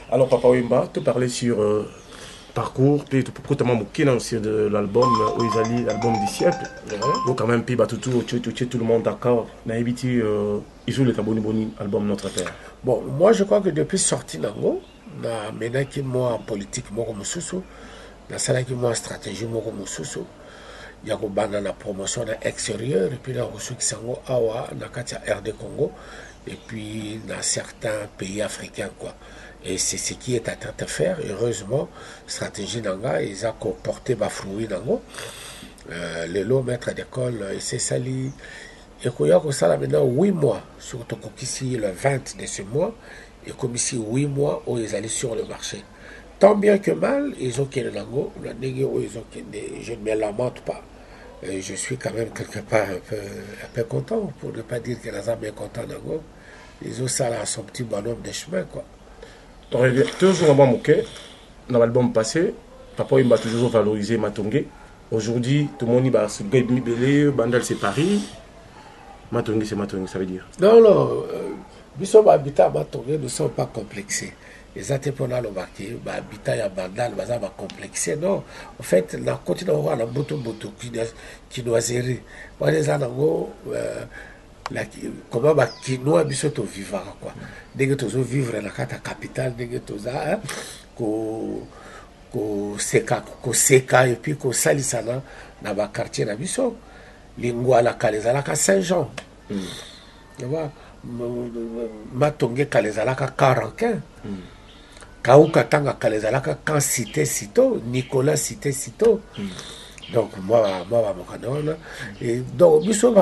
Alors, Papa Wemba, te parler sur parcours, puis notamment Moukina aussi de l'album Oizali, l'album du siècle. Donc, quand même, puis tout le monde d'accord. Naïbiti, ils jouent le Kaboni Boni, album Notre Terre. Bon, moi je crois que depuis sorti nango, na menaki moi politique moko mususu, na salaki moi stratégie moko mususu, ya ko bana na promotion na extérieur et puis na reçu kisango awa na kati ya RD Congo et puis dans certains pays africains quoi. Et c'est ce qui est en train de faire. Heureusement, stratégie nanga, ils ont porté ma fruit nango. Les lots maîtres d'école, et c'est sali. Et qu'il y a ça maintenant 8 mois, surtout ici le 20 de ce mois, et comme ici 8 mois où ils allaient sur le marché. Tant bien que mal, ils ont qu'un nango, je ne me lamente pas. Je suis quand même quelque part un peu content, pour ne pas dire que les gens sont contents nango. Ils ont ça là, son petit bonhomme de chemin quoi. Toujours un bon mouquet, dans l'album passé, Papa il m'a toujours valorisé Matongé. Aujourd'hui, tout le monde va se gagner, Bandal c'est Paris. Matongé c'est Matongé, ça veut dire. Non, non, nous sommes habités à Matongé, nous ne sommes pas complexés. Les entrepreneurs l'ont marqué, habitat à Bandal, nous sommes complexés. Non, en fait, on continue à avoir un bouton qui nous a zéré. Moi, les gens, comment kinoa biso to vivre quoi ndenge tozo vivre na kata capitale ndenge toza ko seka et puis ko salisana na ba quartier na biso lingwa la kalezala ka Saint-Jean matonge kalezala ka Caranquin kauka tanga kalezala ka kan cité sito Nicolas cité sito donc moi et donc biso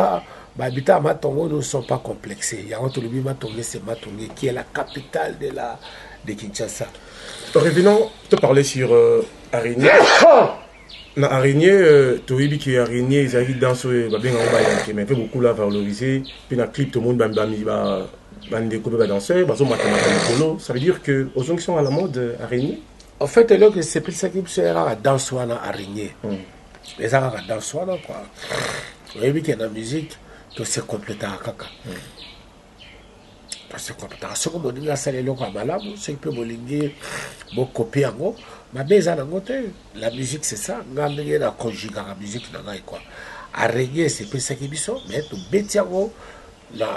Habitat à Matongo ne sont pas complexés. Yangotolobi Matongé, c'est Matongé qui est la capitale de Kinshasa. Revenons te parler sur Araignée. Dans Araignée, tu as dit que Araignée, ils arrivent dans ce mais un peu beaucoup la valoriser. Puis dans le clip, tout le monde va découvrir danseur, ça veut dire que aux gens qui sont à la mode Araignée. En fait, c'est plus ça qui me sert à danser à Araignée. Les gens à danser quoi. Vous avez vu qu'il y a la musique. C'est complètement à caca. C'est complètement. Ce que je dis, c'est que c'est que je copier la musique, c'est ça. Je vais conjuguer la musique. Arrêter, c'est pas ça qui est mais tu bêtis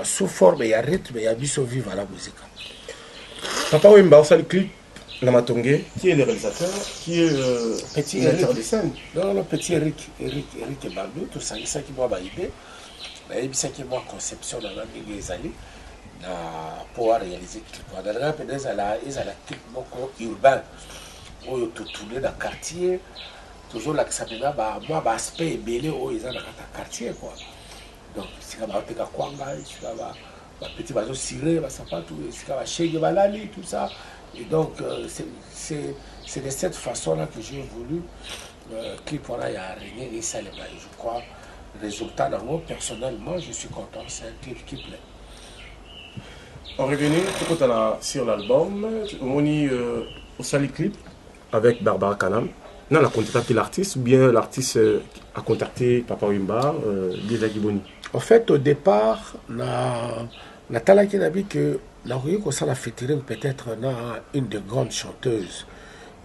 sous forme, il y a rythme, il y a vivre à la musique. Papa Wemba, on le clip. Namatongé, qui est le réalisateur, qui est petit le directeur de scène. Non, le petit Eric Bandou, tout ça, ça qui m'a idée. Mais c'est qui moi conception dans les années pour réaliser le clip. Dans le rap, ils ont la clip urbain où ils tournent dans le quartier. Toujours là que ça me moi aspect belé où ils ont dans le quartier quoi. Donc c'est comme un kwanga, c'est comme petit bateau ciré, ça pas tout, c'est comme chez Balali tout ça. Et donc c'est de cette façon là que j'ai voulu clip voilà il y a rien et ça les je crois. Résultat dans personnellement je suis content, c'est un clip qui plaît. On revient sur l'album, on y au sali clip avec Barbara Kanam. Non, on a contacté l'artiste ou bien l'artiste a contacté Papa Wemba, Liza Giboni. En fait, au départ, Nathalie qui a dit que la rue qu'on s'en a fait tirer peut-être une de grandes chanteuses,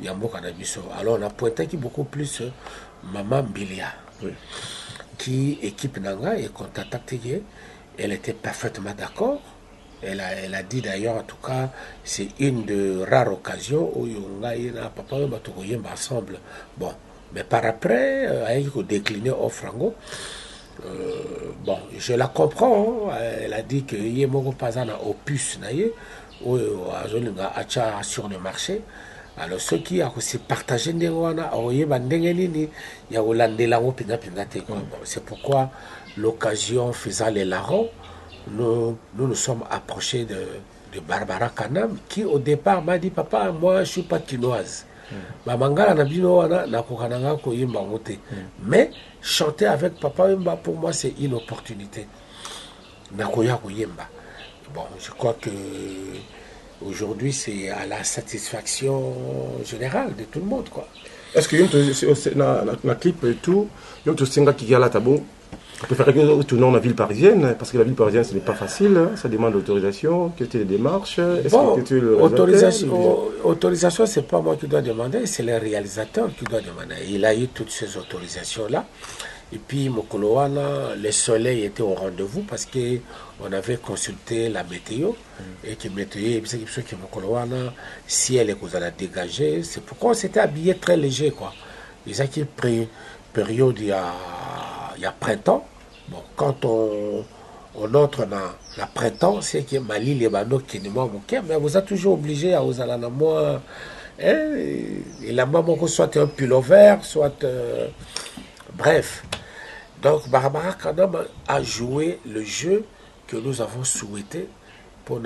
Yambo Kanabiso. Alors on a pointé qui beaucoup plus Maman Bilia. Oui. Qui équipe Nanga et contacté, elle était parfaitement d'accord. Elle a dit d'ailleurs, en tout cas, c'est une de rares occasions où on a papa et Matogoyem ensemble. Bon, mais par après, elle a décliné au frango. Bon, je la comprends. Hein. Elle a dit que Yemoko Pazana opus ou sur le marché. Alors ceux qui ont aussi partagé c'est pourquoi l'occasion faisant les larrons, nous nous sommes approchés de Barbara Kanam qui au départ m'a dit papa moi je ne suis pas quinoise. Mais chanter avec Papa Wemba pour moi c'est une opportunité. Bon, je crois que aujourd'hui, c'est à la satisfaction générale de tout le monde, quoi. Est-ce que dans le clip et tout, il y a un qui est là, Je préférerais que tourner en ville parisienne, parce que la ville parisienne, ce n'est pas facile, hein, ça demande l'autorisation, que tu aies les démarches, est-ce Bon, que tu es le autorisation, c'est pas moi qui dois demander, c'est le réalisateur qui doit demander. Il a eu toutes ces autorisations-là. Et puis, Mokolowana, le soleil était au rendez-vous parce qu'on avait consulté la météo. Et que météo, c'est que Mokolowana, si elle est qu'on a dégagé, c'est pourquoi on s'était habillé très léger, quoi. Ils ont pris période il y a printemps. Bon, quand on entre dans la printemps, c'est que Mali, les Bano, qui ne m'ont mais vous êtes toujours obligé à vous aller à moi. Et la maman, soit un pullover, soit. Bref. Donc, Barbara Kanam a joué le jeu que nous avons souhaité pour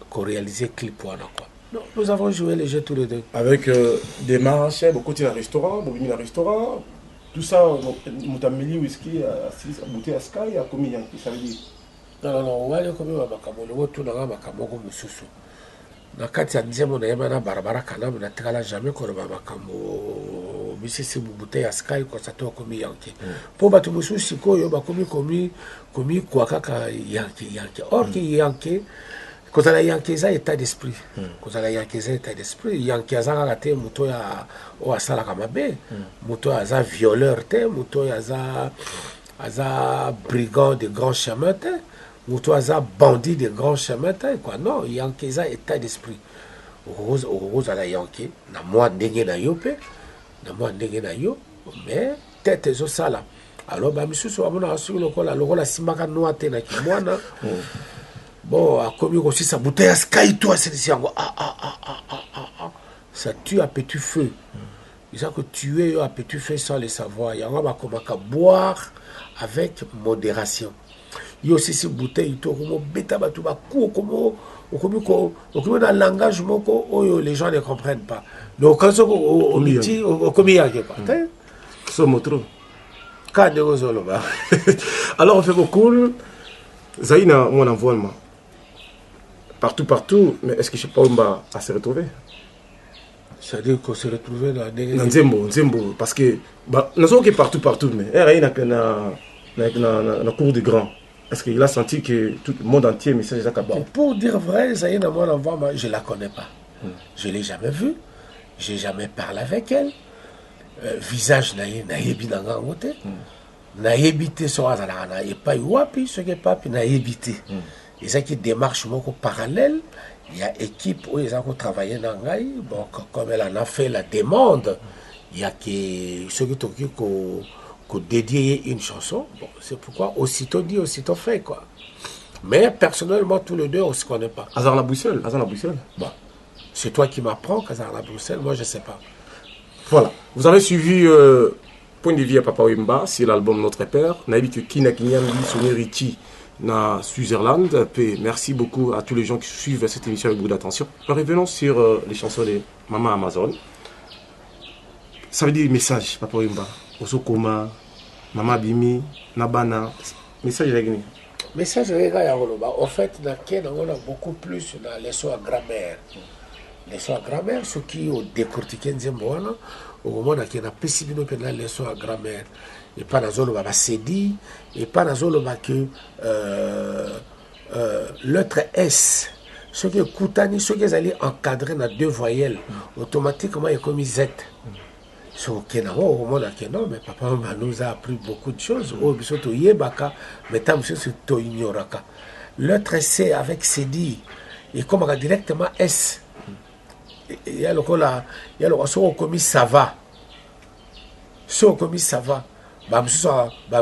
qu'on réalise le clip. Quoi. Donc, nous avons joué le jeu tous les deux. Avec des marchés, beaucoup de restaurants, beaucoup de restaurants, tout ça, Moutameli, whisky, bouteille à Sky, à combien ça veut dire? Non, on va aller comme on va tout dans la makamoko mususu. Na kati ya nzembo na yema na Barbara Kanam na tikala jamais ko ba makambo misisi bouteille à Sky ko sato komi yanke. Po batu mususu sikoyo ba komi kwa kaka yanke. Or ki yanke ko za yanke za état d'esprit. Ko za yanke za état d'esprit, yanke azaka te muto ya o asala kama be. Muto aza violeur te, muto aza brigand de grand chemin te. Ou toi, ça bandit de grands chemins, quoi. Non, Yankee, ça état d'esprit. Rose à la Yankee, na moi ndenge na yo pe, na moi ndenge na yo, mais tête et ça là. Alors, bah, monsieur, soit mon assuré le la simaka noate na ki mwana. Bon, a commis aussi sa bouteille à Sky, toi, c'est ici, ça tue à petit feu. Ils ont que tuer à petit feu sans le savoir. Il y a un comment boire avec modération. Il y a aussi ces bouteilles, comme bêta batuba coup, comme dans le langage les gens ne comprennent pas. Donc quand on dit au combien quoi. Ce mot trop. Quand de zoloba. Alors on fait beaucoup. Zaïna mon envolement. Partout, mais est-ce que je sais pas où on va se retrouver? C'est-à-dire qu'on se retrouve dans Nzembo, parce que nous sommes partout, mais il y a na cour des grands. Est-ce qu'il a senti que tout le monde entier message est capable? Pour dire vrai, Zaïna mon envolement, je la connais pas. Je l'ai jamais vue. J'ai jamais parlé avec elle. Visage naïbi dans un côté. Naïbité sur Azalana et pas wapi ce qui est pas puis naïbité. Et ça qui démarche beaucoup parallèle. Il y a équipe où ils ont travaillé dans Gaï. Bon, comme elle en a fait la demande, il y a que ceux qui qu'on dédié une chanson. Bon, c'est pourquoi aussitôt dit, aussitôt fait, quoi. Mais personnellement, tous les deux, on ne se connaît pas. Hazard la Bruxelles. Bon, c'est toi qui m'apprends qu'Hazard la Bruxelles, moi je ne sais pas. Voilà. Vous avez suivi Point de vie à Papa Wemba, c'est l'album Notre Père. Naïbi que Kina Kinyambi, Sonny Richie, na Switzerland. Merci beaucoup à tous les gens qui suivent cette émission avec beaucoup d'attention. Revenons sur les chansons de Maman Amazon. Ça veut dire message, Papa Wemba. Osokoma, Mama Bimi, Nabana. Message réglé. Message réglé, en fait, on a beaucoup plus dans les leçons à grammaire. Les leçons à grammaire, ceux qui ont décortiqué Nzemboana, au moment où on a pécifié les leçons à grammaire. Et pas dans le bas cédé, et pas dans le bas que l'autre S. Ceux qui écoutent, ceux qui allaient encadrer dans deux voyelles, automatiquement, il y a comme Z. So Kenao, au moment où mais papa nous a appris beaucoup de choses. Oh, bisoto yebaka, mais tam c'est to ignoraka. L'autre C avec Cédi, et comme on a directement S. Il y a le cola, il y a le so commis ça va. So commis ça va.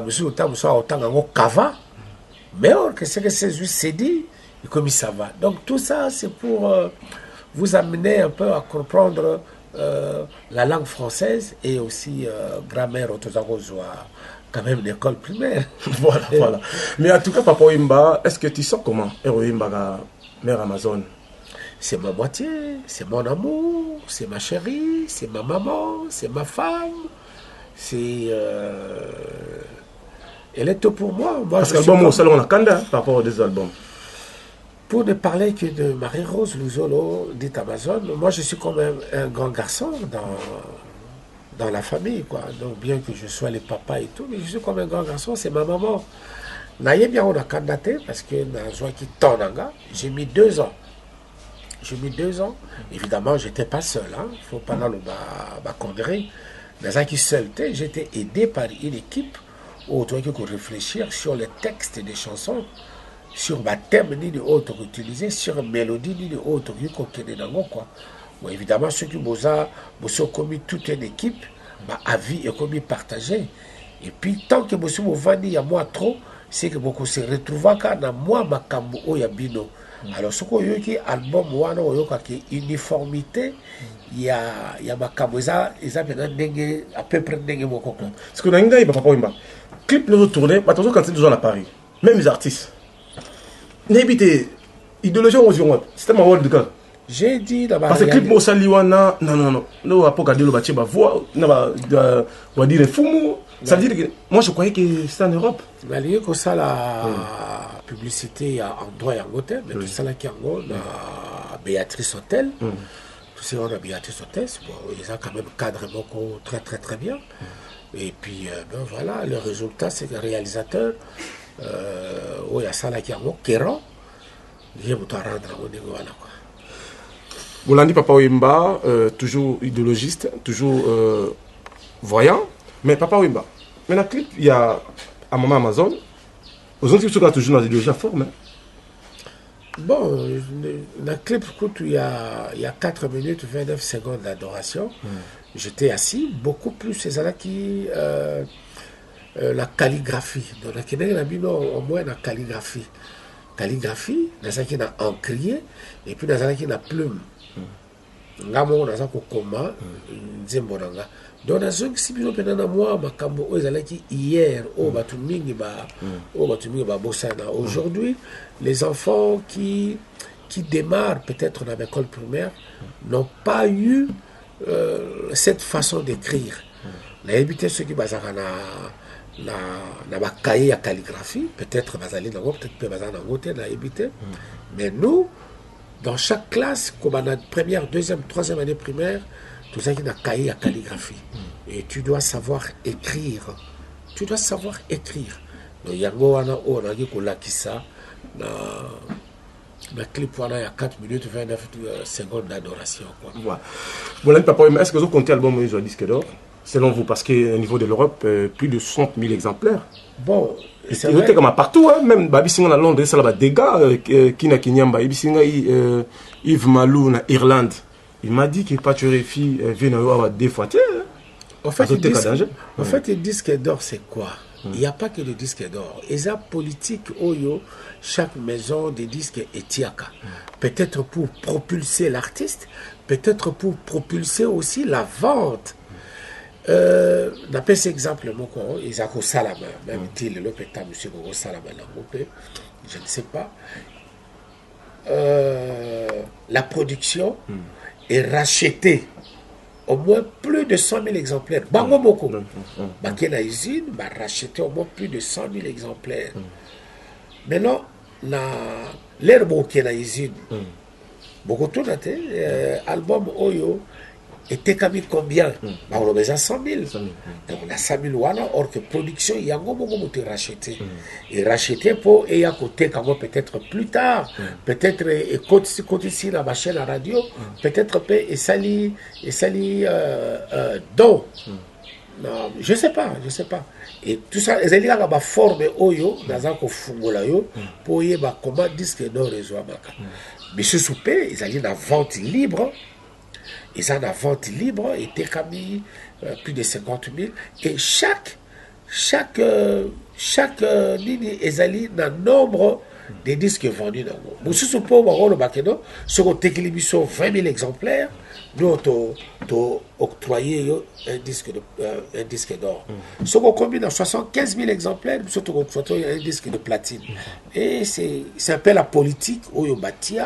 Monsieur tam so autant en kava. Mais or que c'est juste Cédi, et commis ça va. Donc tout ça c'est pour vous amener un peu à comprendre la langue française et aussi grammaire quand même l'école primaire. voilà. Mais en tout cas, Papa Wemba, est-ce que tu sens comment Wemba, mère Amazon? C'est ma moitié, c'est mon amour, c'est ma chérie, c'est ma maman, c'est ma femme, c'est... Elle est tout pour moi. Parce que l'album au salon on a Kanda par rapport aux deux albums. Pour ne parler que de Marie-Rose Luzolo, dit Amazon, moi je suis quand même un grand garçon dans la famille, quoi. Donc, bien que je sois le papa et tout, mais je suis comme un grand garçon, c'est ma maman. Naïe bien, on a candidaté parce que j'ai mis 2 ans. J'ai mis 2 ans. Évidemment, je n'étais pas seul. Il faut pas dans le connerie. Dans un qui seul, j'étais aidé par une équipe où on doit réfléchir sur les textes des chansons, sur ma thème ni de autres utilisés, sur mélodie ni de autres qu'on quoi. Bon, évidemment, ceux qui ont commis toute une équipe, avis et commis partagé. Et puis, tant que monsieur Mouvani, il y a moi trop, c'est que beaucoup se retrouvent quand moi, ma cambo, il y a bino. Alors, ce qu'on y a album, il y a uniformité, il y a ma cambo, ils ont à peu près dengue mon coco. Parce que Nanga, il va pas voir. Clip nous retourner, attention quand c'est toujours à Paris. Même les artistes. N'habitez, idéologie aux yeux, c'est un rôle de cas. J'ai dit d'abord. Parce que clip moi saliwana, non, nous à pas garder le bâtiment, voix, on va dire fou. Ça veut dire que moi je croyais que c'était en Europe. Mais il y a que ça la publicité en droit et en côté, mais tout ça là qui en gros, la Béatrice Hôtel. Tout ça on a Béatrice Hôtel, bon, ils ont quand même cadré beaucoup très très très bien. Et puis ben voilà, le résultat c'est que le réalisateur, il y a ça là qui en gros, Kéran, il vient me rendre au niveau là quoi. Bolandi Papa Wemba, toujours idéologiste, toujours voyant. Mais Papa Wemba, mais dans le clip, il y a un moment Amazon, aux autres qui sont toujours dans l'idéologie forme. Hein. Bon, dans le clip, écoute, il y a 4 minutes 29 secondes d'adoration. J'étais assis, beaucoup plus, c'est ça là qui. La calligraphie. Donc, il y a au moins la calligraphie. Calligraphie, dans ça qui a encrier, et puis dans ça qui a plume. Ngamo na za ko koma nzembo nanga dona zongi sibino penana moi makambo ezalaki hier o batu mingi ba bosana aujourd'hui les enfants qui démarrent peut-être dans l'école primaire n'ont pas eu cette façon d'écrire la habité ceux qui bazaka na ba cahier à calligraphie peut-être bazali na peut-être peut bazana na côté na habité mais nous dans chaque classe, comme on a première, deuxième, troisième année primaire, tout ça qui a cahier à calligraphie. Et tu dois savoir écrire. Tu dois savoir écrire. Donc, il y a ça. Le clip, il y a 4 minutes 29 secondes d'adoration. Voilà. Bon, Papa, est-ce que vous comptez l'album sur disque d'or selon vous? Parce qu'au niveau de l'Europe, plus de 60 000 exemplaires. Bon. C'est vrai. Comme partout, hein, même Babisinga à Londres, ça a des dégâts. Kina Kinyamba, Babisinga, Yves Malou, en Irlande. Il m'a dit que Paturefi vient avoir des fois. En fait, le disque d'or, c'est quoi? Il n'y a pas que le disque d'or. Et ça, politique, Oyo, chaque maison de disques est tiaka. Peut-être pour propulser l'artiste, peut-être pour propulser aussi la vente. D'après cet exemple, ils ont salama, même si le pétard, monsieur Gogo Salama, je ne sais pas. La production est rachetée au moins plus de 100 000 exemplaires. Bango Boko, Bakena usine va racheter au moins plus de 100 000 exemplaires. Maintenant, l'herbe qui est dans l'usine, beaucoup tout album Oyo. Et t'es comme combien? On a besoin 100 000. Donc on a 100 000 wana, or que production, il y a beaucoup de racheter. Et racheter pour, et à côté, peut-être plus tard, peut-être, et côté ici, la chaîne à radio, peut-être, et sali, don. Non, je sais pas. Et tout ça, ils ont la forme oyo, dans un fungola yo, pour y avoir comment disque d'or et zoamaka. Mais ce souper, ils ont la vente libre. Ils ont la vente libre, et Tekami, plus de 50 000. Et chaque ligne est allée dans le nombre de disques vendus. Nous sommes sur le télévision 20 000 exemplaires. Nous avons octroyé un disque d'or. Si on combine dans 75 000 exemplaires, nous avons octroyé un disque de platine. Et c'est un peu la politique où on bâtit.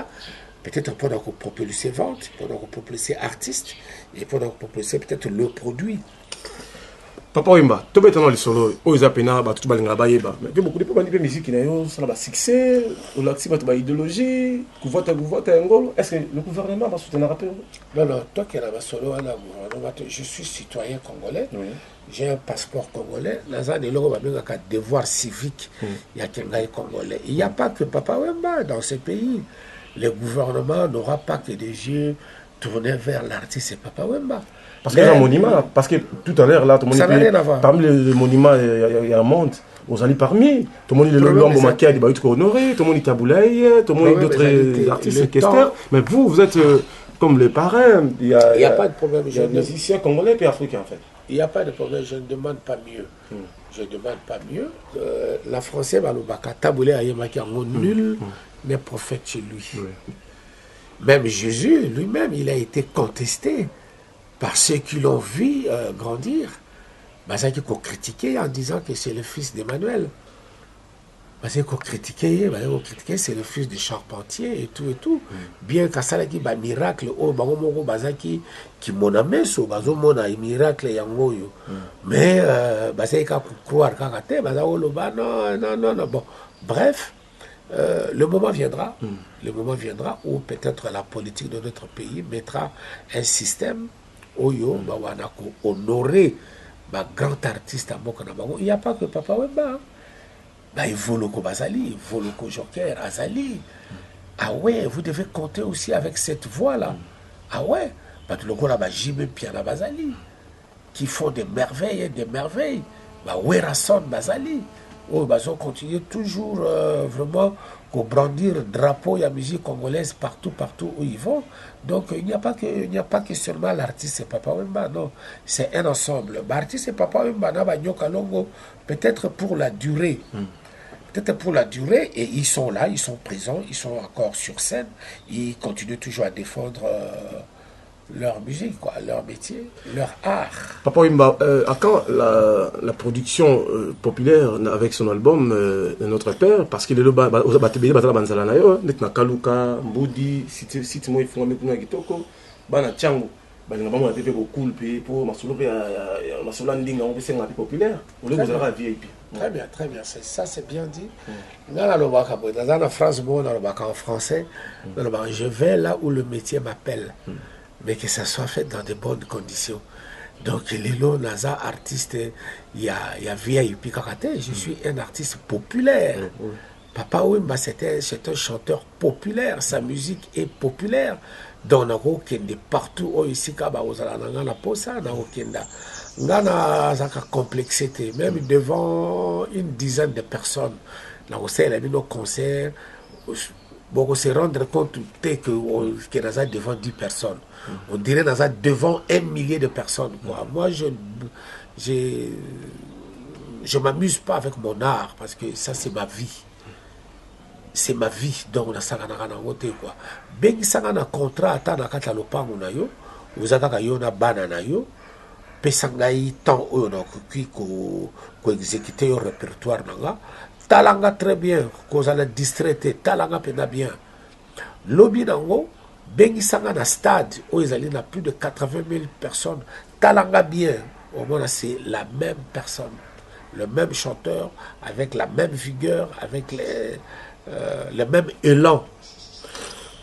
Peut-être pour propulser vente, pour propulser artiste, et pour propulser peut-être le produit. Papa Wemba, tu peux dans le solo, aux apena, tout balinga bayeba. Mais beaucoup de gens qui musique qui n'a ça va succès, ou l'axi va te idéologie, couvota ngolo. Est-ce que le gouvernement va soutenir un rappeur? Non, non, toi qui es là, solo, je suis citoyen congolais, j'ai un passeport congolais, dans un devoir civique, il y a quelqu'un congolais. Il n'y a pas que Papa Wemba dans ce pays. Le gouvernement n'aura pas que des yeux tournés vers l'artiste Papa Wemba. Parce qu'il y a un monument, parce que tout à l'heure, là, tout le monde ça n'a rien à voir. Parmi les monuments, il y a un monde. Vous allez parmi, tout le monde est le Lombo Makia, il est honoré, tout le monde est Taboulaye, tout le monde est d'autres artistes orchestraires. Mais vous êtes comme les parrains. Il n'y a pas de problème. Il y a des musiciens congolais et africains, en fait. Il n'y a pas de problème, je ne demande pas mieux. Je ne demande pas mieux. La française, Taboulaye, Ayemaki, nul n'est prophète chez lui. Même Jésus, lui-même, il a été contesté par ceux qui l'ont vu grandir. Parce qu'ils ont critiqué en disant que c'est le fils d'Emmanuel. Parce qu'ils ont critiqué, c'est le fils du charpentier et tout et tout. Bien qu'à ça, il y a un miracle, qui m'ont amené sur un miracle. Mais, il faut croire non. Bon, bref, le moment viendra. Le moment viendra où peut-être la politique de notre pays mettra un système où on honorer un grand artiste à Mokanamago. Il n'y a pas que Papa Wemba. Il faut le Bazali, il faut le Joker, Azali. Ah ouais, vous devez compter aussi avec cette voix-là. Ah ouais, parce que le gars Jimé Piana Bazali, qui font des merveilles et des merveilles. Werason Bazali. Oh, ils continuer toujours vraiment à brandir le drapeau et la musique congolaise partout où ils vont. Donc il n'y a pas que seulement l'artiste et Papa Wemba, non. C'est un ensemble. L'artiste et Papa Wemba, peut-être pour la durée. Peut-être pour la durée, et ils sont là, ils sont présents, ils sont encore sur scène, ils continuent toujours à défendre leur musique, quoi, leur métier, leur art. Papa Wemba, à quand la production populaire avec son album Notre Père, parce qu'il est le Banzala Kaluka, Mbudi, Siti Moi Funga Mekuna Gitoko, Bana Tchango, Bana Bama Pepe Bokul, pour Masolo, Masolo Ndinga, on peut s'en appeler populaire, ou le vous avez VIP. Très bien, ça c'est bien dit. Dans la France, en français, je vais là où le métier m'appelle. Mais que ça soit fait dans de bonnes conditions. Donc, les Naza artiste, il y a VIP Kakate, je suis un artiste populaire. Papa Wemba, c'est un chanteur populaire, sa musique est populaire. Donc, on a partout, ici, on a posa, on a complexité, même devant une dizaine de personnes. Là, on a nos concerts. Bon, on se rendre compte que nous devant 10 personnes. On dirait nous devant 1 millier de personnes. Moi, je m'amuse pas avec mon art parce que ça, c'est ma vie. C'est ma vie. Donc, on a ça quoi. Ben, ça a un contrat à temps à l'opango na yo. Vous avez un banana yo. Pesangai tant on a exécuter le répertoire nanga. Talanga très bien, cause à la distraité, talanga pena bien. Lobby nango, bengi sanga na stade, où ils allaient na plus de 80 000 personnes. Talanga bien, au moins c'est la même personne, le même chanteur, avec la même vigueur, avec le même élan.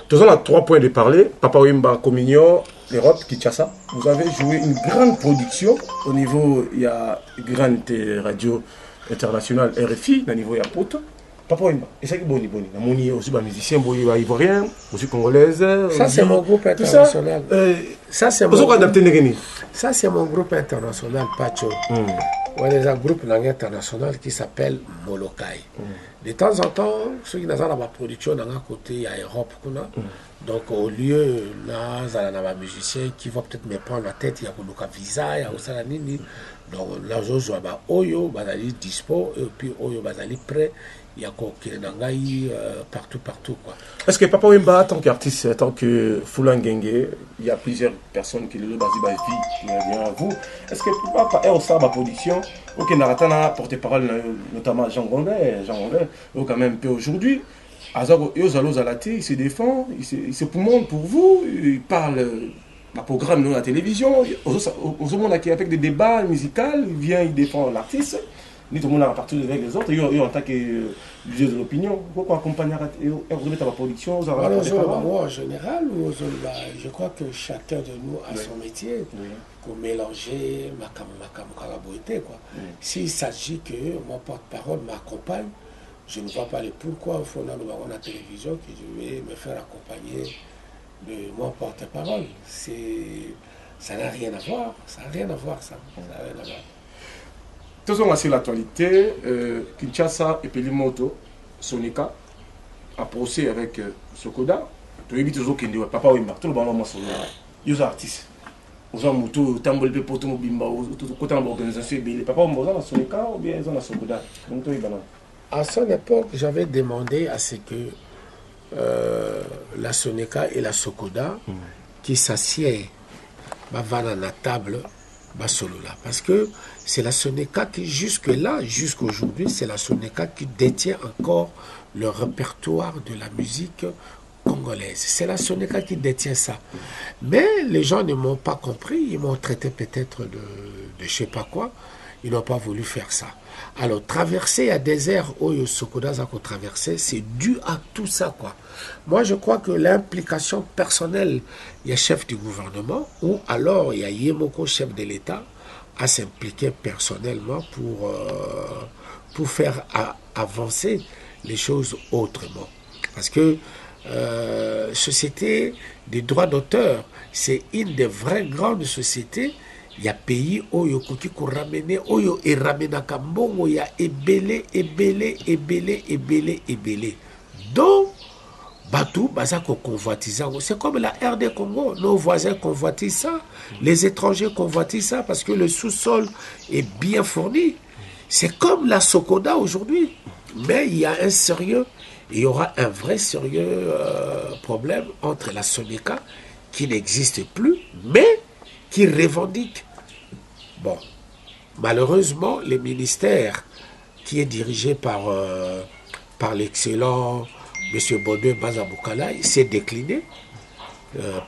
Tous on a 3 points de parler. Papa Wemba, Communion, l'Europe, Kinshasa. Vous avez joué une grande production. Au niveau, il y a une grande radio international RFI, au niveau de Poto. Papa Wemba, et ça qui est bon, il aussi des musiciens ivoiriens, aussi congolaises. Ça, c'est mon groupe international. Ça, c'est mon groupe international, Pacho. Il y a un groupe international qui s'appelle Molokai. De temps en temps, ceux qui ont la production dans un côté à Europe, donc au lieu là, il y a des musiciens qui vont peut-être me prendre la tête, il y a un visa, il y a aussi nini. Donc là, je joue à Oyo, Bazali dispo, et puis Oyo, Bazali prêt. Il y a partout quoi. Est-ce que Papa Wemba, en tant qu'artiste, en tant que Fulangenge, il y a plusieurs personnes qui le basent qui viennent à vous. Est-ce que Papa est au sein de la production, ok, Naratana porte-parole, notamment Jean Gondet, quand même un peu aujourd'hui, il se défend, il se poumonne pour vous, il parle un programme dans la télévision, aux monde qui avec des débats musicaux, il vient, il défend l'artiste, ni tout le monde a partout avec les autres, et en tant que juge de l'opinion, pourquoi accompagner et remettre à la production, aux en général, je crois que chacun de nous a son métier pour mélanger ma caraboité. S'il s'agit que mon porte-parole m'accompagne, je ne vois pas le pourquoi au fond de la télévision que je vais me faire accompagner de mon porte-parole. Ça n'a rien à voir, ça n'a rien à voir, ça. Ça n'a rien à voir. Toujours sur l'actualité, Kinshasa et Pelimoto, Sonika, a procès avec Sokoda. Tu évites toujours qu'il y ait papa ou tout le ballon sur les artistes. Aux gens moto, tambol pe poto mobimba, tout côté de l'organisation, les papa ou dans Sonika ou bien dans Sokoda. À son époque, j'avais demandé à ce que la Sonika et la Sokoda qui s'assiedent à la table parce que c'est la Sonika qui jusque-là, jusqu'aujourd'hui, c'est la Sonika qui détient encore le répertoire de la musique congolaise. C'est la Sonika qui détient ça. Mais les gens ne m'ont pas compris, ils m'ont traité peut-être de je sais pas quoi, ils n'ont pas voulu faire ça. Alors, traverser un désert où Sokoda a traversé, c'est dû à tout ça, quoi. Moi, je crois que l'implication personnelle, il y a chef du gouvernement, ou alors il y a Yemoko, chef de l'État, à s'impliquer personnellement pour faire avancer les choses autrement. Parce que société des droits d'auteur, c'est une des vraies grandes sociétés. Il y a pays où il y a ramené, où il y a ramené Kambongo, il y a ébélé. Donc, Batou, Bazako convoitisa. C'est comme la RD Congo. Nos voisins convoitisent ça. Les étrangers convoitisent ça parce que le sous-sol est bien fourni. C'est comme la Sokoda aujourd'hui. Mais il y a un sérieux, il y aura un vrai sérieux problème entre la Sonika, qui n'existe plus, mais qui revendique. Bon, malheureusement, le ministère qui est dirigé par l'excellent M. Baudouin Bazaboukala, il s'est décliné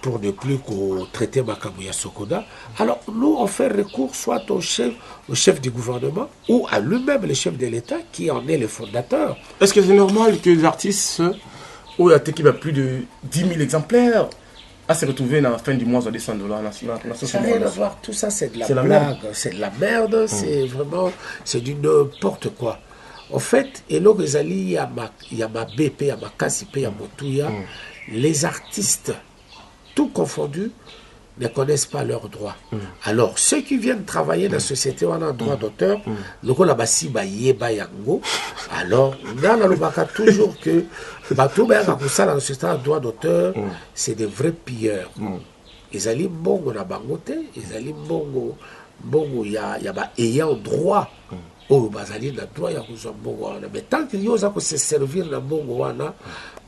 pour ne plus traiter Makamuya Sokoda. Alors, nous, on fait recours soit au chef du gouvernement ou à lui-même, le chef de l'État, qui en est le fondateur. Est-ce que c'est normal que les artistes, où il y a plus de 10 000 exemplaires, à se retrouver à la fin du mois à $200 ça n'a rien à voir, tout ça c'est de la blague, c'est de la merde, c'est vraiment, c'est du n'importe quoi. En fait, et là, il y a ma BP, il y a ma Kassipe, il y a Motouya, les artistes, tout confondus, ne connaissent pas leurs droits. Alors, ceux qui viennent travailler dans la société où on a un droit d'auteur, le rôle là-bas, yango. Alors, on a toujours que tout dans la société un droit d'auteur, c'est des vrais pilleurs. Ils allaient mbongo na bangote, ils allaient mbongo il y a ayant droit. Oh, bazali na droit ya kuzwa mbongo wana. Mais tant qu'il y a se servir na mbongo wana,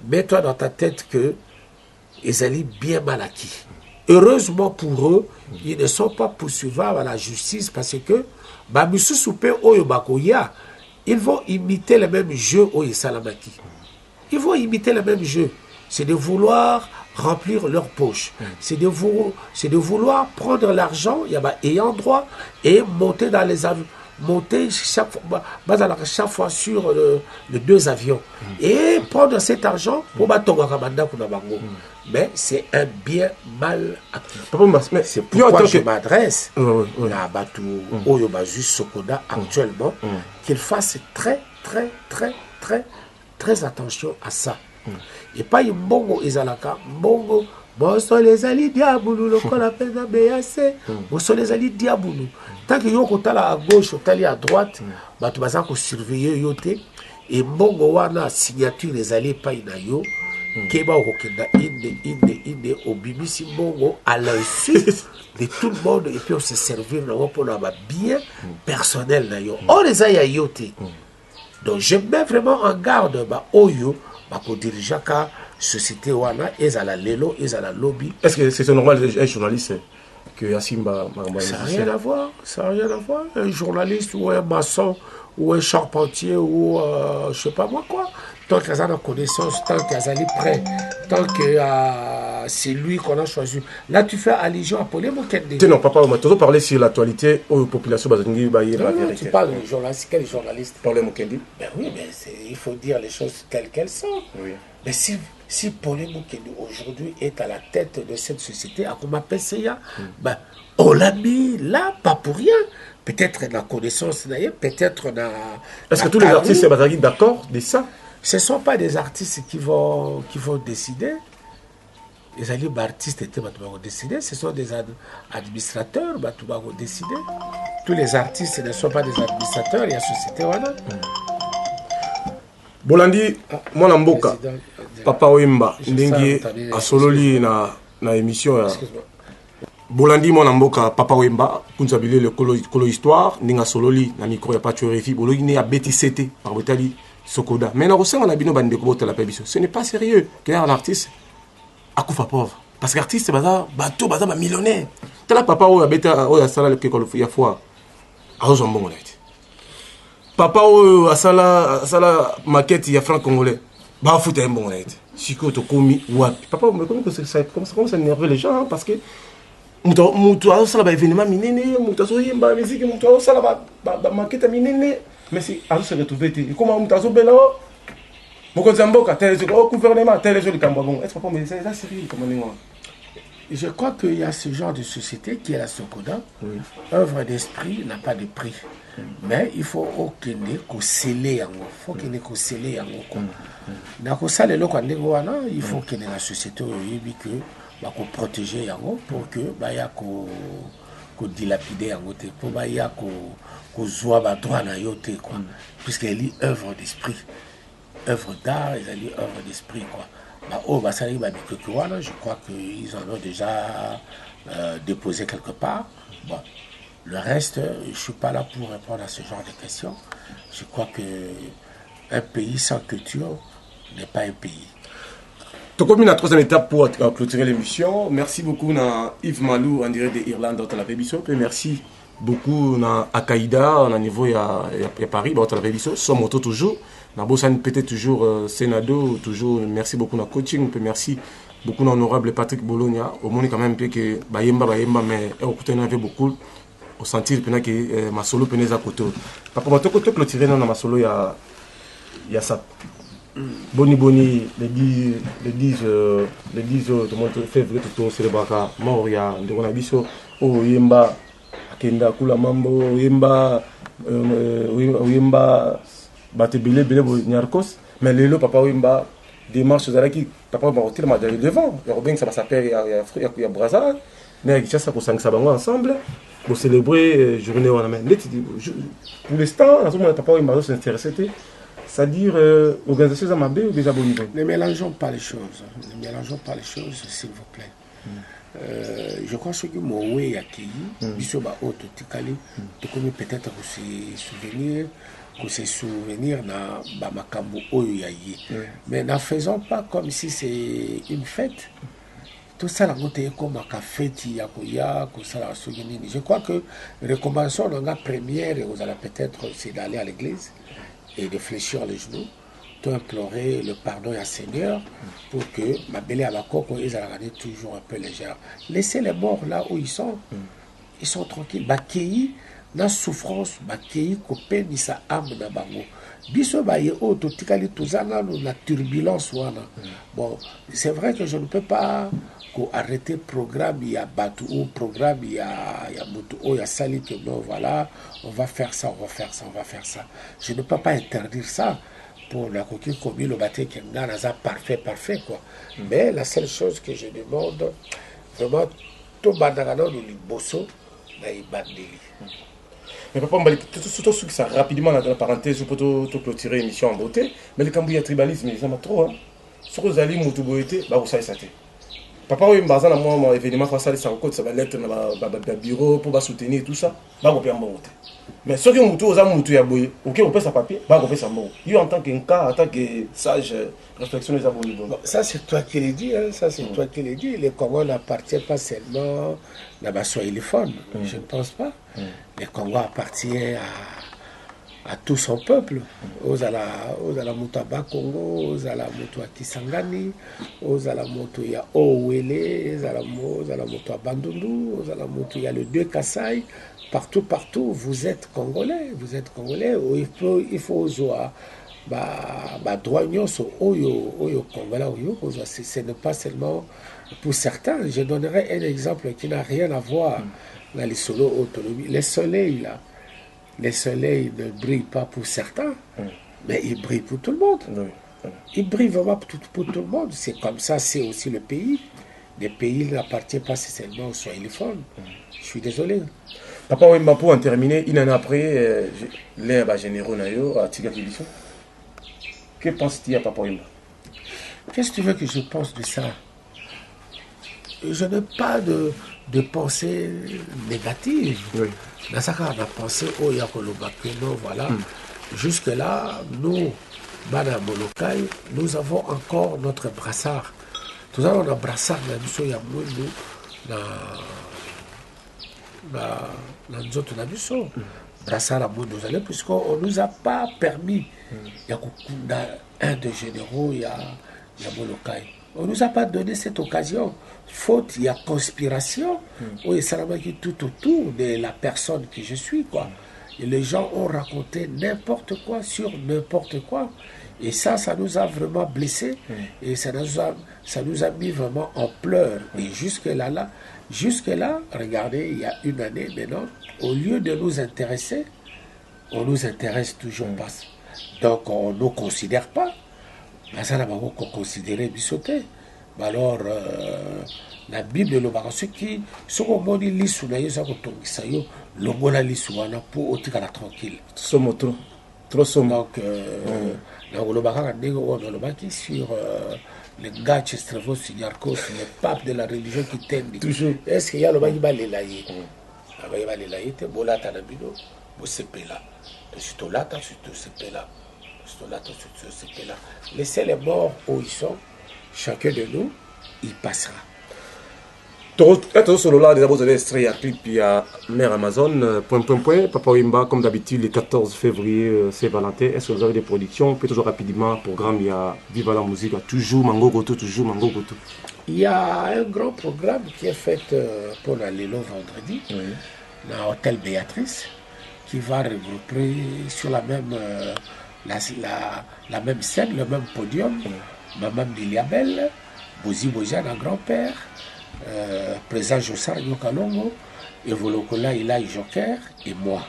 mets-toi dans ta tête que ils allaient bien mal acquis. Heureusement pour eux, ils ne sont pas poursuivables à la justice parce que ils vont imiter le même jeu au Salamaki. Ils vont imiter le même jeu. C'est de vouloir remplir leur poche. C'est de vouloir prendre l'argent, ayant droit, et monter dans les avions. Monter chaque fois sur les deux avions. Et prendre cet argent pour mais c'est un bien mal acquis. C'est pourquoi je m'adresse à Batou Oyobazu Sokoda actuellement, qu'il fasse très attention à ça. Et pas une bongo ezalaka, bongo, boso les ali diaboulou, le qu'on appelle na BAC, boso les ali diaboulou. Tant que yo kotala à gauche, otali à droite, Batou baza ko surveiller yote, et bongo wana signature les ali pa ina yo. Keba okenda inde obimisi mbongo à l'insu de tout le monde et puis on se servir pour avoir bien personnel d'ailleurs. On les a yote. Donc je mets vraiment en garde oyo pour diriger la société wana ezala lelo ezala lobby. Est-ce que c'est normal un journaliste que Yassimba ça n'a rien à voir, ça n'a rien à voir. Un journaliste ou un maçon ou un charpentier ou je sais pas moi quoi. Tant qu'ils ont la connaissance, tant qu'ils sont prêts, tant que c'est lui qu'on a choisi. Là, tu fais allusion à Paulé Mokende. Non, papa, on a parlé sur l'actualité aux populations bazangi baye la Non, vérité. tu parles de journaliste, quel journaliste? Paulé Mokende. Ben oui, mais il faut dire les choses telles qu'elles sont. Oui. Mais si Paulé Mokende aujourd'hui est à la tête de cette société, à Kuma PCA, ben, on l'a mis là, pas pour rien. Peut-être la connaissance d'ailleurs, peut-être la. Est-ce que tous les artistes bazangi d'accord de ça? Ce ne sont pas des artistes qui vont décider. Les artistes étaient décider, ce sont des administrateurs qui vont décider. Tous les artistes ne sont pas des administrateurs, il y a société voilà. Bolandi mwana mboka papa Wemba ndenge asololi na émission ya Bolandi mwana mboka papa Wemba kunza bilele kolo histoire ndenge asololi na micro ya Pacho Refi bologi ne ya beti CT par botali Sokoda. Mais on a bino bande ko la pébiso. Ce n'est pas sérieux qu'un artiste akufa pauvre parce qu'artiste baza bato baza ba millionnaire. Tala papa o abeta o ya sala ke ko ya fois azo mbongo na ite. Papa o asala maquette ya franc congolais. Ba futa mbongo na ite. Siko to komi wapi. Papa me comment ça énerve les gens hein, parce que mutu azo sala ba événement minene, mutu azo yemba musique, mutu azo sala ba maquette minene. Mais si azo se retrouver te comment mutu azo bela mokonzi mboka tel gouvernement tel jour kambo bon est-ce pas mais c'est ça sérieux comment on. Je crois qu'il y a ce genre de société qui est la Sokoda. Oui. Œuvre d'esprit n'a pas de prix. Mais il faut qu'il y ait sceller en haut. Il faut qu'il y ait sceller en haut. Il faut qu'il y ait la société qui protéger en haut pour que il y ait dilapider en haut pour qu'il y ait droit na yote quoi. Puisqu'elle est œuvre d'esprit. Œuvre d'art, ils ont œuvre d'esprit quoi. Je crois qu'ils en ont déjà déposé quelque part. Bon, le reste, je ne suis pas là pour répondre à ce genre de questions. Je crois qu'un pays sans culture n'est pas un pays. Donc, comme une troisième étape pour clôturer l'émission, merci beaucoup à Yves Malou en direct d'Irlande dans la Pébiso. Merci beaucoup à Akaïda, au niveau de Paris, dans la Pébiso. Sommes toujours. Nabosan peut-être toujours Sénado, toujours merci beaucoup na coaching, merci beaucoup à l'honorable Patrick Bologna. Au monde quand même que Bayemba mais au côté avait beaucoup au sentir que ma solo penez à côté. Papa ma côté clôturer dans ma solo il y a ça. Boni le 10 de février tout célébrer Moria de on a biso o Yemba Kenda Kula Mambo Yemba Batebele Nyarkos, mais le papa Wimba démarche qui papa va retirer ma devant. Il y a Robin ça va s'appeler il y a Braza, mais il y a ça pour ensemble pour célébrer journée on amène. Pour l'instant, papa Wimba s'intéressait, c'est-à-dire organisation à Mabé ou déjà bon niveau. Ne mélangeons pas les choses. Ne mélangeons pas les choses, s'il vous plaît. Je crois que Moé a qui bisoba auto tikali to comme peut-être que se souvenir na ba makambo oyo ya yi mais ne faisons pas comme si c'est une fête tout ça la montée comme un café ya koya ko ça la souvenir. Je crois que recommandation la première et vous allez peut-être c'est d'aller à l'église et de fléchir les genoux to implorer le pardon à Seigneur pour que ma belle à la coco ils allaient toujours un peu légère. Laissez les morts là où ils sont tranquilles. Bakei na souffrance, bakei kopé ni sa âme na bango. Biso baye o to tikali tozana la turbulence wana. Bon, c'est vrai que je ne peux pas arrêter programme il y a Batu ou programme il y a Mutu il y a Sali que non voilà, on va faire ça. Je ne peux pas interdire ça. Pour la coquille comme le bâtiment qui est parfait quoi. Mais la seule chose que je demande vraiment tout bandagano nous bosso na ibandeli. Mais papa on va tout ça rapidement dans la parenthèse pour tout clôturer l'émission en beauté, mais le cambouis tribalisme ça m'a trop hein. Sur les alliés motoboité bah vous savez ça. Papa oui m'baza na moi événement face à les code ça va lettre na bureau pour soutenir tout ça bah on peut en beauté. Mais ce que mutu oza mutu ya boye OK on peut sa papier ba on peut sa mot yo en tant qu'un en tant que sage réflexion les abonnés bon ça c'est toi qui le dis hein, ça c'est toi qui le dis. Les Congos n'appartiennent pas seulement à Bassoiliphone je ne pense pas. Les Congos appartiennent à tout son peuple. Ozala moto à Congo, ozala moto à Kisangani, ozala moto ya Owele, ozala moto à Bandundu, ozala moto ya le 2 Kassai. Partout, vous êtes Congolais. Il faut ozoa droit nyonso oyo Congolais oyo, ce n'est pas seulement pour certains. Je donnerai un exemple qui n'a rien à voir dans les solos autonomie. Les soleils ne brillent pas pour certains, mais ils brillent pour tout le monde. Ils brillent vraiment pour tout le monde. C'est comme ça, c'est aussi le pays. Les pays n'appartiennent pas seulement aux Swahilophones. Je suis désolé. Papa Wemba, pour en terminer, une année après, l'air généraux à Tigakiliso. Que penses-tu à Papa Wemba? Qu'est-ce que tu veux que je pense de ça? Je n'ai pas de pensée négative. Oui. Dans ça, on a pensé au Yakolobakeno, voilà. Jusque-là, nous, Madame Molokai, nous avons encore notre brassard. Tout ça, on a brassard dans nous autres brassard à nous puisqu'on ne nous a pas permis. Il y a un de généraux, il y a Molokai. On ne nous a pas donné cette occasion. Faute, il y a conspiration. Oui, ça m'a dit tout autour de la personne que je suis, quoi. Et les gens ont raconté n'importe quoi sur n'importe quoi. Et ça nous a vraiment blessés. Et ça nous a mis vraiment en pleurs. Et jusque-là, regardez, il y a une année maintenant, au lieu de nous intéresser, on nous intéresse toujours pas. Donc, on ne nous considère pas. Mais ça n'a pas qu'on considérait bisoté. Alors, la Bible, le ceux qui sont au monde, ils lisent sur le mot la liste pour au tranquille. Somme trop somme. Donc, sur le gars Chestrevo Signarkos, le pape de la religion qui t'aime. Toujours. Est-ce qu'il y a le bas qui va les laïer? Il va les laïer, tu es beau là, tu as la bino, vous êtes là. Surtout là, tu es là. Laissez les morts où ils sont, chacun de nous, il passera. Quand sur là, déjà vous avez extrait à clip, il y a Mère Amazon, Papa Wemba, comme d'habitude, le 14 février, c'est Valentin. Est-ce que vous avez des productions? Peut-être toujours rapidement, programme, il y a Viva la musique, toujours Mango Goto. Il y a un grand programme qui est fait pour la Lélo vendredi, dans l'hôtel Béatrice, qui va regrouper sur la même scène, le même podium, Maman Biliabel, Bozi Bojan, un grand-père, président Jossar Yokalongo, et Volokola Ilaï Joker, et moi.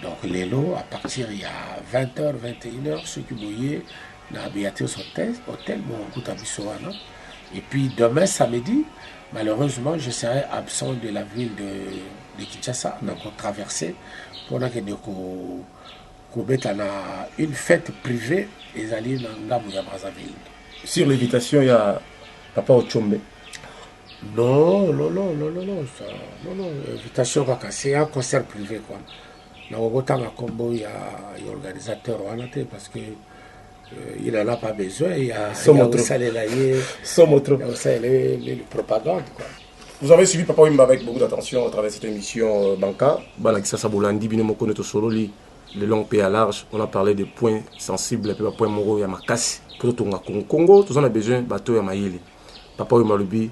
Donc les lots, à partir il y a 20h, 21h, ceux qui bouillaient dans la Béatrice Hôtel, et puis demain, samedi, malheureusement, je serai absent de la ville de Kinshasa, donc on traversait pour une fête privée et aller dans Ngamou de Brazzaville. Sur l'invitation, il y a Papa Ochombe. Non, invitation, c'est un concert privé, quoi. Dans le Combo, il y a l'organisateur parce que il n'en a pas besoin, il y a les propagandes, quoi. Vous avez suivi Papa Wemba avec beaucoup d'attention à travers cette émission Banca. Le long pays à large, on a parlé des points sensibles, des points moraux, Yamakasi. Pour tout le Congo, tout on a besoin de bateau Yamayele. Papa Wemba Lubi,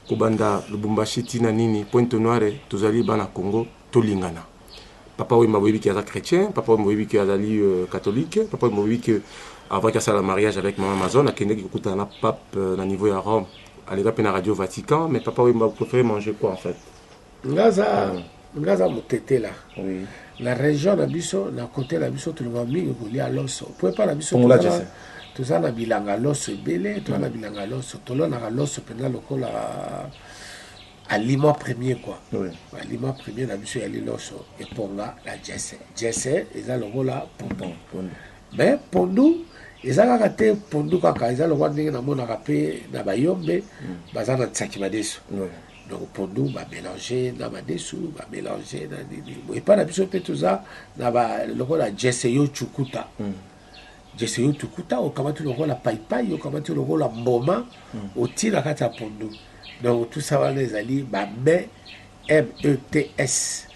Kobanda, Lubumbashi, Tina Nini, Pointe Noire, Tozali, Bana Congo, Tolingana. Papa Wemba Webi qui est chrétien, Papa Wemba Webi qui est catholique, Papa Wemba Webi qui avant qu'il y ait le mariage avec Maman Amazon, à Kenya qui écoute un pape à niveau à Rome, à l'époque à Radio Vatican, mais Papa Wemba préfère manger quoi en fait? Ngaza Mutete là. Oui. La région d'Abisso, la côté d'Abisso, tu vas mis à l'os. Vous pouvez pas l'Abisso. Tout ça, na bilanga l'os belé, tout ça, na bilanga l'os. Tout là, na l'os pendant le col à Lima premier quoi. Oui. À Lima premier, l'Abisso, il y a l'os. Et Ponga, la Jesse. Jesse, ils ont le col là, Pondon. Mais pour nous, ils ont raté pour nous quand ils ont le col là, on a rappelé, na Bayombe, bazan na Tsakimadesu. Donc pour nous, va mélanger dans ma dessous, va mélanger dans des. Et pas la biso tout ça, le rôle à Jesseyo Chukuta. Jesseyo Chukuta, au comment tu le rôle à Paipai, au comment tu le rôle à Mboma, au Tina Kata pour nous. Donc tout ça va les allier, METS.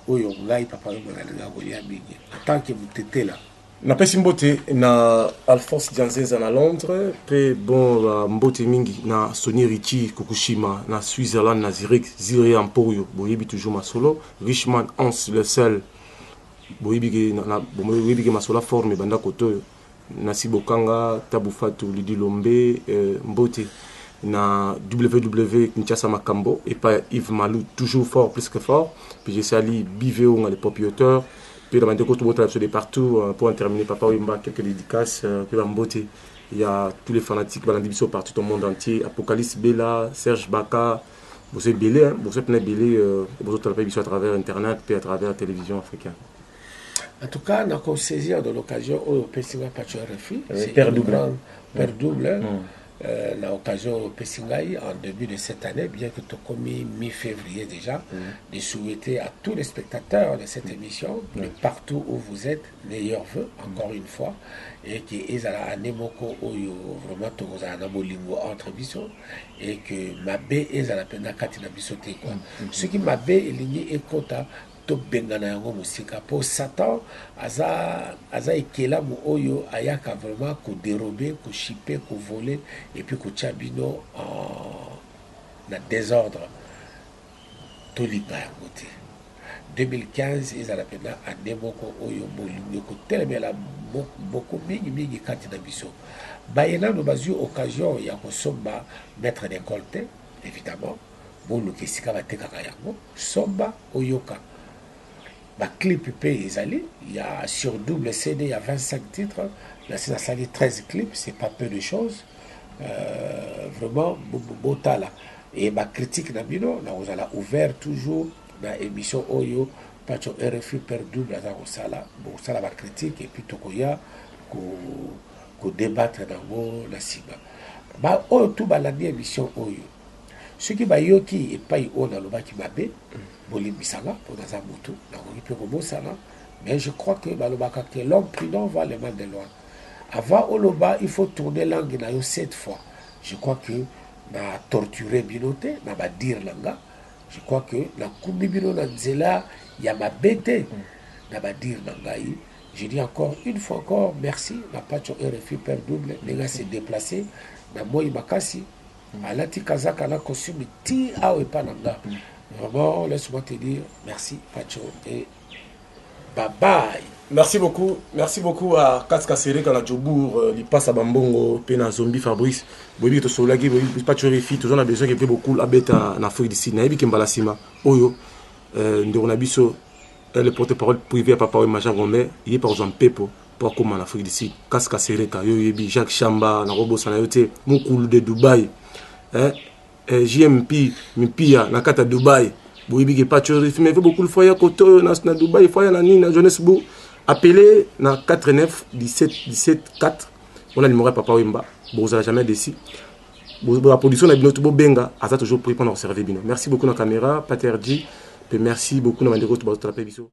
oyo ngai papa Wemba nalinga kolia mingi en tant que mutete là. napesi mbote na Alphonse Dianzenza na Londres pe bon mbote mingi na Sonny Richie Fukushima na Switzerland na Zurich Ziré Emporio boyebi toujours masolo Richmond Hans le seul boyebi ke masolo forme banda koto na Sibokanga Tabufatu Lidi Lombe mbote na WW Kinshasa Makambo et pas Yves Malou toujours fort plus que fort puis j'ai sali Biveo les propriétaires puis dans des côtés de partout pour en terminer papa Wemba quelques dédicaces puis en beauté il y a tous les fanatiques dans l'émission partout au monde entier Apocalypse Bella Serge Baka vous êtes belé hein vous êtes belé vous êtes à travers internet puis à travers la télévision africaine. En tout cas, on a saisir de l'occasion au Pessinga Pacho RFI, c'est Père Double. Père Double. L'occasion au Pessingaï en début de cette année, bien que tu commis mi-février déjà, de souhaiter à tous les spectateurs de cette émission, de partout où vous êtes, meilleurs vœux, encore une fois, et que Ezala Anemoko Oyo, vraiment, tous un abolingo entre bisons, et que Mabé Ezala Pena Katina Bisote. Ce qui Mabé est ligné et Kota, bengana yango musika pour Satan aza ekela mu oyo ayaka vraiment ko dérober ko chipper ko voler et puis ko tchabino en désordre to lipa yango te 2015 ezala pena anemoko oyo bolingo ko telemela beaucoup mingi kati na biso bayena no bazu occasion ya ko somba maître d'école te évidemment bolu kesika batekaka yango somba oyoka. Ma clip il y a sur double CD, il y a 25 titres. Là, c'est la 13 clips, c'est pas peu de choses. Vraiment, Botala. Et ma critique, là, on a ouvert toujours la émission Oyo, Pacho RFI per double, bon, ça, ma critique, et puis Tokoya, qu'on débattre dans la cible. Bah, Oyo, tout, bah, la émission Oyo. Ce qui m'a yoki et pas yo dans le bas qui m'a bé, bolimbisanga pour dans un moto, mais je crois que l'homme prudent va le mal de loin. Avant Oloba, il faut tourner langue na yo 7 fois. Je crois que na torturer binoté, na ba dire langa. Je crois que na kumbi bino na nzela ya ma bête na ba dire langa. Je dis encore une fois encore merci na Pacho RFI per double, les gars s'est déplacé na moi makasi. Alati Kazaka la costume ti awe pananga. Vraiment, laisse-moi te dire merci Pacho et bye bye. Merci beaucoup à Katska Serek à la Djobour, il passe à Bambongo, Pena Zombie Fabrice, Bobi to Solagi, Bobi Pacho Refi, toujours on a besoin qu'il y ait beaucoup la bête en Afrique d'ici, Naïbi Kimbalasima, Oyo, on a biso le porte-parole privé à Papa Wemba Gombe, il est par exemple Pepo. Pour comment en Afrique d'ici, Kaska Sereka, Yoyebi, Jacques Chamba, Narobo Sanayote, Moukoul de Dubaï, JMP, Mipia, Nakata Dubaï, Boibi qui pas mais il fait beaucoup de foyers à côté, na Dubaï, foyer na Nina, Johannesburg, appelez na 49 17 17 4, on a le numéro Papa Wemba, vous n'avez jamais décidé. La production de Bino Tubo Benga, a toujours pris pendant observer Bino. Merci beaucoup dans la caméra, Paterji, et merci beaucoup dans la vidéo.